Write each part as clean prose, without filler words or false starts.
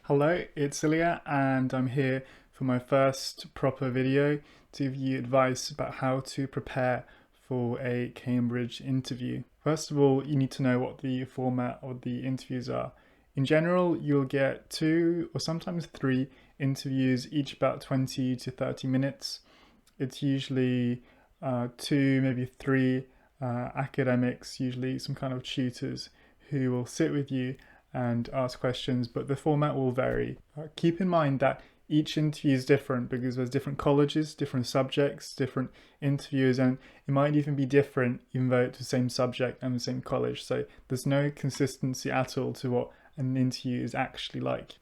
Hello, it's Ilya and I'm here for my first proper video to give you advice about how to prepare for a Cambridge interview. First of all, you need to know what the format of the interviews are. In general, you'll get 2 or sometimes 3 interviews, each about 20 to 30 minutes. It's usually 2, maybe 3 academics, usually some kind of tutors, who will sit with you and ask questions, but the format will vary. Keep in mind that each interview is different because there's different colleges, different subjects, different interviewers, and it might even be different even though it's the same subject and the same college. So there's no consistency at all to what an interview is actually like.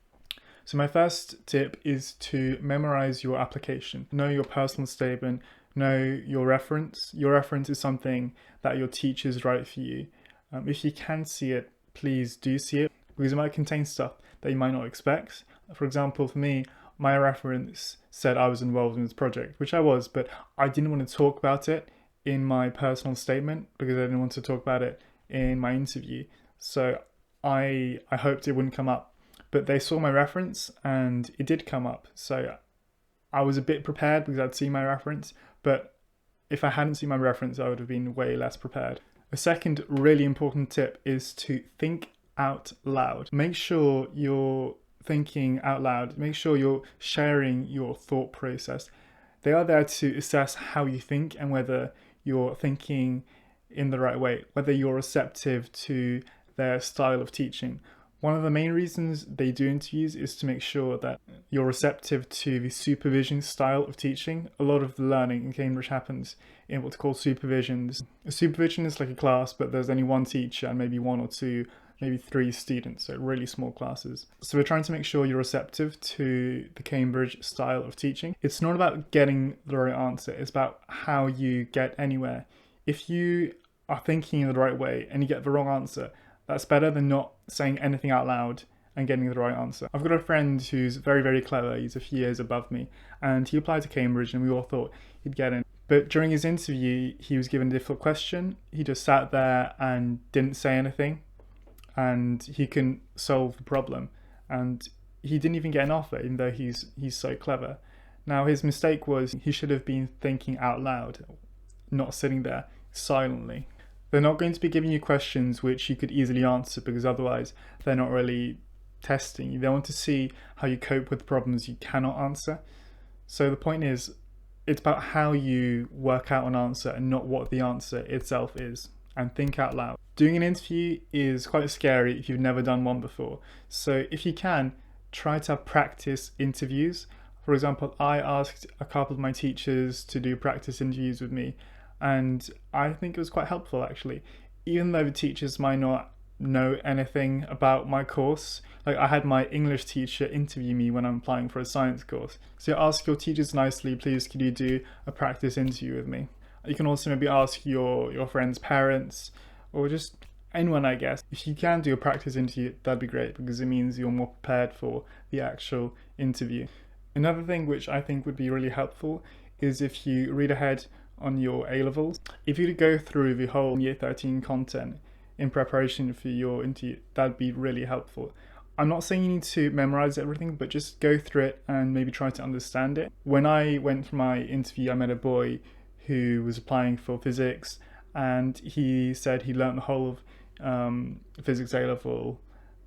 So my first tip is to memorize your application. Know your personal statement, know your reference. Your reference is something that your teachers write for you. If you can see it, please do see it, because it might contain stuff that you might not expect. For example, for me, my reference said I was involved in this project, which I was, but I didn't want to talk about it in my personal statement because I didn't want to talk about it in my interview. So I hoped it wouldn't come up, but they saw my reference and it did come up. So I was a bit prepared because I'd seen my reference, but if I hadn't seen my reference, I would have been way less prepared. A second really important tip is to think out loud. Make sure you're thinking out loud. Make sure you're sharing your thought process. They are there to assess how you think and whether you're thinking in the right way, whether you're receptive to their style of teaching. One of the main reasons they do interviews is to make sure that you're receptive to the supervision style of teaching. A lot of the learning in Cambridge happens in what's called supervisions. A supervision is like a class, but there's only one teacher and maybe 1 or 2, maybe 3 students, so really small classes. So we're trying to make sure you're receptive to the Cambridge style of teaching. It's not about getting the right answer, it's about how you get anywhere. If you are thinking in the right way and you get the wrong answer, that's better than not saying anything out loud and getting the right answer. I've got a friend who's very, very clever. He's a few years above me, and he applied to Cambridge and we all thought he'd get in. But during his interview, he was given a difficult question. He just sat there and didn't say anything, and he couldn't solve the problem. And he didn't even get an offer, even though he's so clever. Now, his mistake was he should have been thinking out loud, not sitting there silently. They're not going to be giving you questions which you could easily answer because otherwise they're not really testing you. They want to see how you cope with problems you cannot answer. So the point is, it's about how you work out an answer and not what the answer itself is. And think out loud. Doing an interview is quite scary if you've never done one before. So if you can, try to have practice interviews. For example, I asked a couple of my teachers to do practice interviews with me, and I think it was quite helpful actually. Even though the teachers might not know anything about my course, like I had my English teacher interview me when I'm applying for a science course. So ask your teachers nicely, please could you do a practice interview with me? You can also maybe ask your friends' parents or just anyone, I guess. If you can do a practice interview, that'd be great because it means you're more prepared for the actual interview. Another thing which I think would be really helpful is if you read ahead on your A-levels. If you go through the whole year 13 content in preparation for your interview, that'd be really helpful. I'm not saying you need to memorize everything, but just go through it and maybe try to understand it. When I went for my interview, I met a boy who was applying for physics, and he said he learned the whole of physics A-level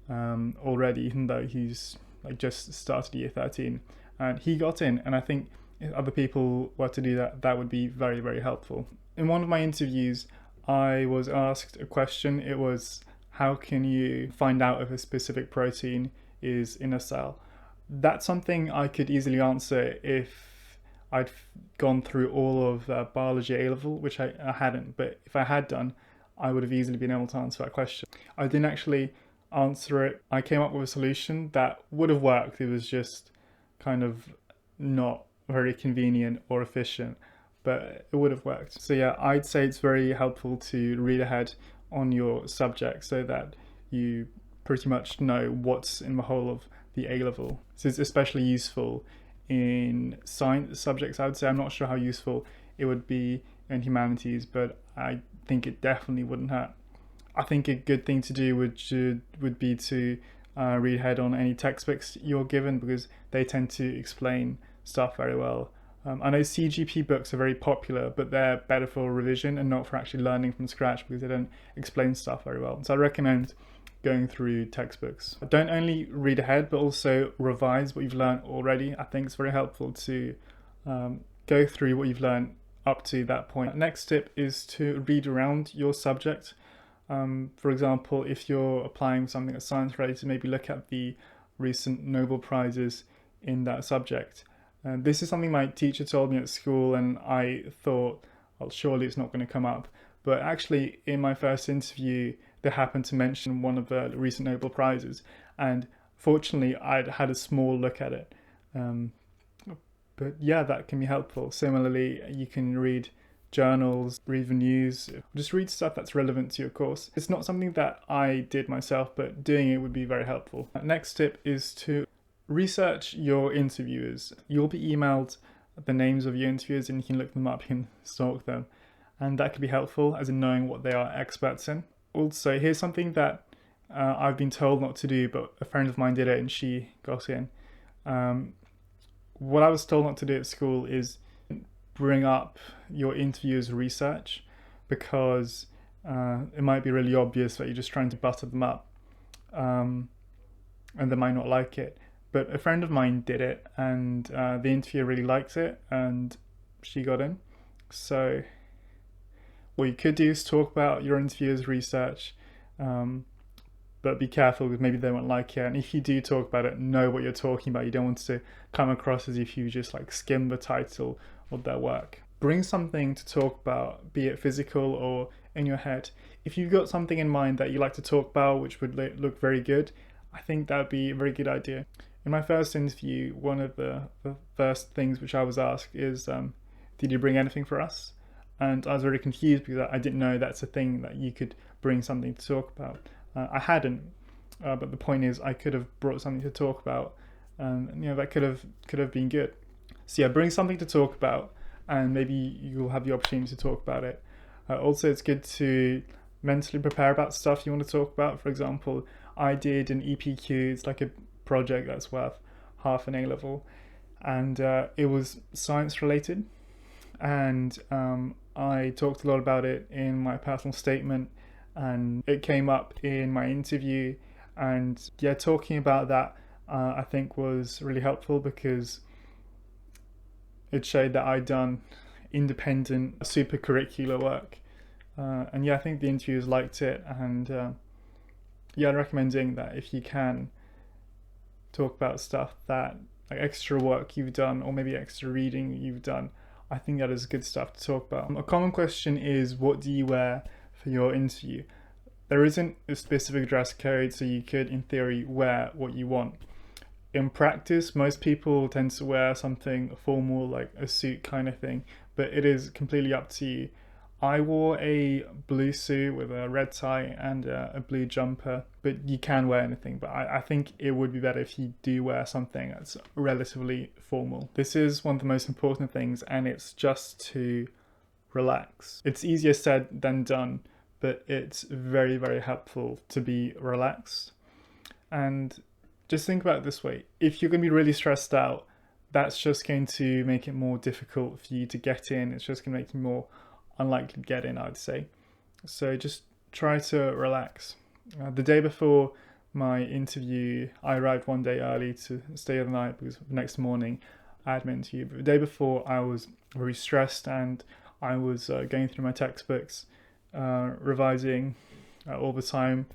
already, even though he's like just started year 13, and he got in. And I think if other people were to do that, that would be very, very helpful. In one of my interviews, I was asked a question. It was, how can you find out if a specific protein is in a cell? That's something I could easily answer if I'd gone through all of biology A-level, which I hadn't, but if I had done, I would have easily been able to answer that question. I didn't actually answer it. I came up with a solution that would have worked. It was just kind of not very convenient or efficient, but it would have worked. So yeah, I'd say it's very helpful to read ahead on your subject so that you pretty much know what's in the whole of the A-level. So it's especially useful in science subjects, I would say. I'm not sure how useful it would be in humanities, but I think it definitely wouldn't hurt. I think a good thing to do would be to read ahead on any textbooks you're given, because they tend to explain stuff very well. I know CGP books are very popular, but they're better for revision and not for actually learning from scratch, because they don't explain stuff very well. So I recommend going through textbooks. Don't only read ahead, but also revise what you've learned already. I think it's very helpful to go through what you've learned up to that point. Next tip is to read around your subject. For example, if you're applying something that's science related, maybe look at the recent Nobel Prizes in that subject. This is something my teacher told me at school, and I thought, well, surely it's not going to come up. But actually, in my first interview, they happened to mention one of the recent Nobel Prizes, and fortunately, I'd had a small look at it. But yeah, that can be helpful. Similarly, you can read journals, read the news, just read stuff that's relevant to your course. It's not something that I did myself, but doing it would be very helpful. Next tip is to research your interviewers. You'll be emailed the names of your interviewers, and you can look them up, you can stalk them. And that could be helpful, as in knowing what they are experts in. Also, here's something that I've been told not to do, but a friend of mine did it and she got in. What I was told not to do at school is bring up your interviewer's research, because it might be really obvious that you're just trying to butter them up, and they might not like it. But a friend of mine did it, and the interviewer really liked it, and she got in. So what you could do is talk about your interviewer's research, but be careful, because maybe they won't like it. And if you do talk about it, know what you're talking about. You don't want to come across as if you just like skim the title of their work. Bring something to talk about, be it physical or in your head. If you've got something in mind that you like to talk about, which would look very good, I think that would be a very good idea. In my first interview, one of the first things which I was asked is, did you bring anything for us? And I was very confused, because I didn't know that's a thing, that you could bring something to talk about. I hadn't, but the point is, I could have brought something to talk about, and that could have been good. So yeah, bring something to talk about, and maybe you'll have the opportunity to talk about it. Also, it's good to mentally prepare about stuff you want to talk about. For example, I did an EPQ. It's like a project that's worth half an A-level, and it was science related, and I talked a lot about it in my personal statement, and it came up in my interview. And yeah, talking about that I think was really helpful, because it showed that I'd done independent super curricular work, and yeah, I think the interviewers liked it. And yeah, I'd recommend doing that if you can. Talk about stuff that, like, extra work you've done, or maybe extra reading you've done. I think that is good stuff to talk about. A common question is, what do you wear for your interview? There isn't a specific dress code, so you could, in theory, wear what you want. In practice, most people tend to wear something formal, like a suit kind of thing, but it is completely up to you. I wore a blue suit with a red tie and a blue jumper, but you can wear anything. But I think it would be better if you do wear something that's relatively formal. This is one of the most important things, and it's just to relax. It's easier said than done, but it's very, very helpful to be relaxed. And just think about it this way. If you're going to be really stressed out, that's just going to make it more difficult for you to get in. It's just going to make you more unlikely to get in, I'd say. So just try to relax. The day before my interview, I arrived one day early to stay the night, because the next morning I had my interview. But the day before, I was very stressed, and I was going through my textbooks, revising all the time.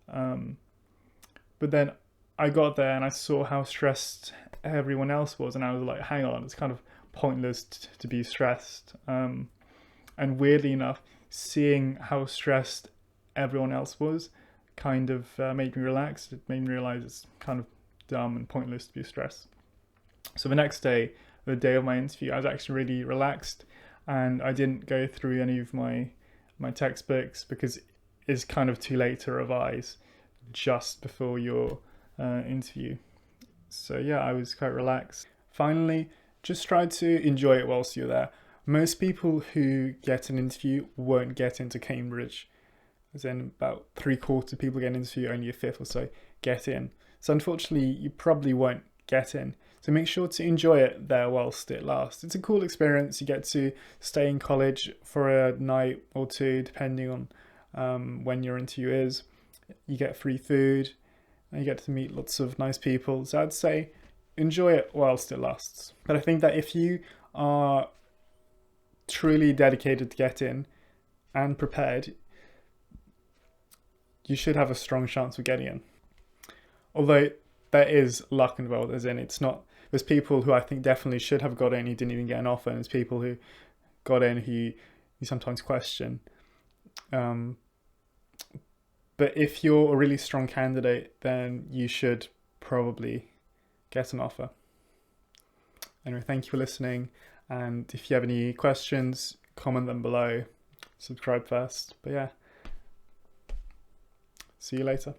But then I got there and I saw how stressed everyone else was, and I was like, hang on, it's kind of pointless to be stressed. And weirdly enough, seeing how stressed everyone else was kind of made me relax. It made me realize it's kind of dumb and pointless to be stressed. So the next day, the day of my interview, I was actually really relaxed, and I didn't go through any of my textbooks, because it's kind of too late to revise just before your interview. So yeah, I was quite relaxed. Finally, just try to enjoy it whilst you're there. Most people who get an interview won't get into Cambridge. As in, about 3/4 of people get an interview, only a fifth or so get in. So unfortunately, you probably won't get in. So make sure to enjoy it there whilst it lasts. It's a cool experience. You get to stay in college for a night or two, depending on when your interview is. You get free food, and you get to meet lots of nice people. So I'd say enjoy it whilst it lasts. But I think that if you are truly dedicated to get in and prepared, you should have a strong chance of getting in. Although there is luck involved, as in there's people who I think definitely should have got in who didn't even get an offer, and there's people who got in who you sometimes question. But if you're a really strong candidate, then you should probably get an offer. Anyway, thank you for listening, and if you have any questions, comment them below. Subscribe first. But yeah, see you later.